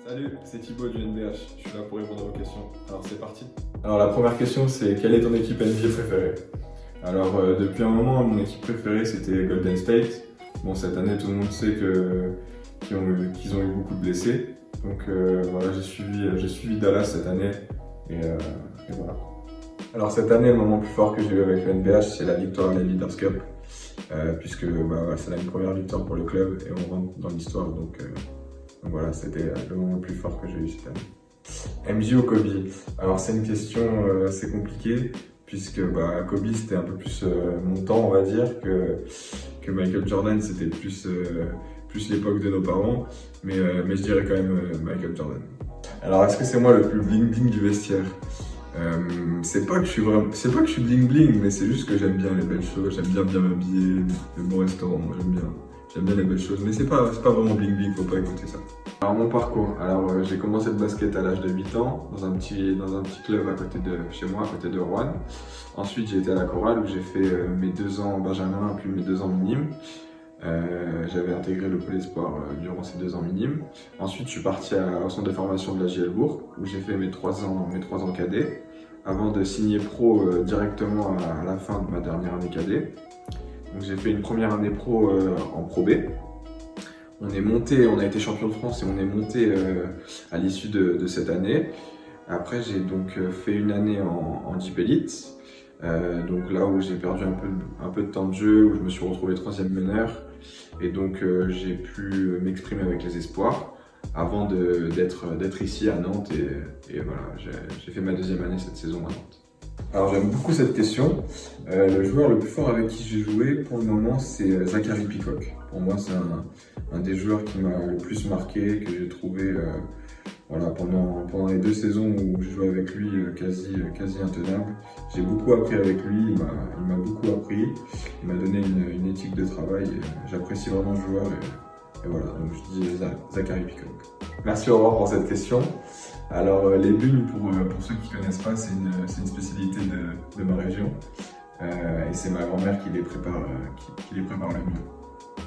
Salut, c'est Thibaut du NBH, je suis là pour répondre à vos questions. Alors c'est parti. Alors la première question c'est quelle est ton équipe NBA préférée? Alors depuis un moment mon équipe préférée c'était Golden State. Bon cette année tout le monde sait qu'ils ont eu beaucoup de blessés. Donc voilà j'ai suivi Dallas cette année et voilà. Alors cette année le moment le plus fort que j'ai eu avec le NBH c'est la victoire de la Leaders Cup. Puisque c'est la première victoire pour le club et on rentre dans l'histoire donc voilà, c'était le moment le plus fort que j'ai eu cette année. MJ ou Kobe? Alors c'est une question assez compliquée puisque Kobe c'était un peu plus mon temps on va dire que Michael Jordan c'était plus l'époque de nos parents mais je dirais quand même Michael Jordan. Alors est-ce que c'est moi le plus bling bling du vestiaire? C'est pas que je suis bling bling mais c'est juste que j'aime bien les belles choses, j'aime bien m'habiller, les bons restaurants, j'aime bien les belles choses, mais c'est pas vraiment bling bling, faut pas écouter ça. Alors mon parcours, j'ai commencé le basket à l'âge de 8 ans dans un petit club à côté de chez moi, à côté de Rouen. Ensuite j'ai été à la chorale où j'ai fait mes 2 ans benjamin puis mes 2 ans minimes. J'avais intégré le pôle espoir durant ces 2 ans minimes. Ensuite je suis parti au centre de formation de la JL Bourg où j'ai fait mes 3 ans cadets avant de signer pro directement à la fin de ma dernière année cadet. Donc j'ai fait une première année pro en Pro B. On a été champion de France et on est monté à l'issue de cette année. Après j'ai donc fait une année en Jeep Elite. Donc là où j'ai perdu un peu de temps de jeu, où je me suis retrouvé 3e meneur. Et donc j'ai pu m'exprimer avec les espoirs avant d'être ici à Nantes. Et voilà, j'ai fait ma 2e année cette saison à Nantes. Alors j'aime beaucoup cette question. Le joueur le plus fort avec qui j'ai joué pour le moment c'est Zachary Peacock. Pour moi c'est un des joueurs qui m'a le plus marqué, que j'ai trouvé pendant les 2 saisons où j'ai joué avec lui quasi intenable. J'ai beaucoup appris avec lui, il m'a beaucoup appris, il m'a donné une éthique de travail. J'apprécie vraiment ce joueur et voilà, donc je dis Zachary Peacock. Merci Aurore pour cette question. Alors les buns, pour ceux qui ne connaissent pas, c'est une spécialité de ma région et c'est ma grand-mère qui les prépare le mieux.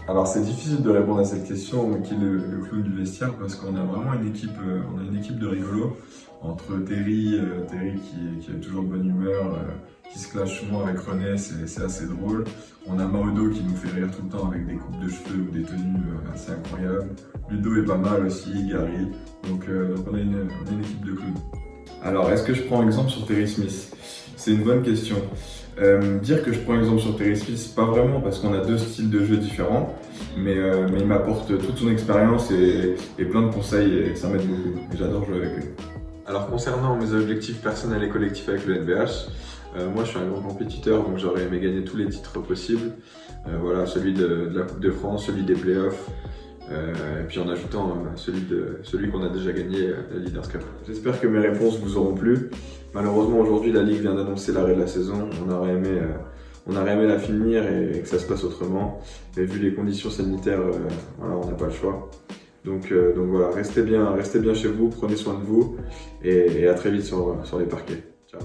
Alors c'est difficile de répondre à cette question qui est le clown du vestiaire parce qu'on a vraiment une équipe de rigolos entre Terry qui est toujours de bonne humeur, qui se clash souvent avec René, c'est assez drôle. On a Maodo qui nous fait rire tout le temps avec des coupes de cheveux ou des tenues assez incroyables. Ludo est pas mal aussi, Gary, donc on a une équipe de clowns. Alors est-ce que je prends exemple sur Terry Smith? C'est une bonne question. Dire que je prends exemple sur Terry Smith, pas vraiment parce qu'on a 2 styles de jeu différents, mais il m'apporte toute son expérience et plein de conseils et ça m'aide beaucoup. Et j'adore jouer avec lui. Alors concernant mes objectifs personnels et collectifs avec le NBH, moi je suis un grand compétiteur donc j'aurais aimé gagner tous les titres possibles. Voilà, celui de la Coupe de France, celui des playoffs. Et puis en ajoutant celui qu'on a déjà gagné, la Leaders Cup. J'espère que mes réponses vous auront plu. Malheureusement aujourd'hui la Ligue vient d'annoncer l'arrêt de la saison. On aurait aimé la finir et que ça se passe autrement. Mais vu les conditions sanitaires, voilà, on n'a pas le choix. Donc voilà, restez bien chez vous, prenez soin de vous et à très vite sur les parquets. Ciao.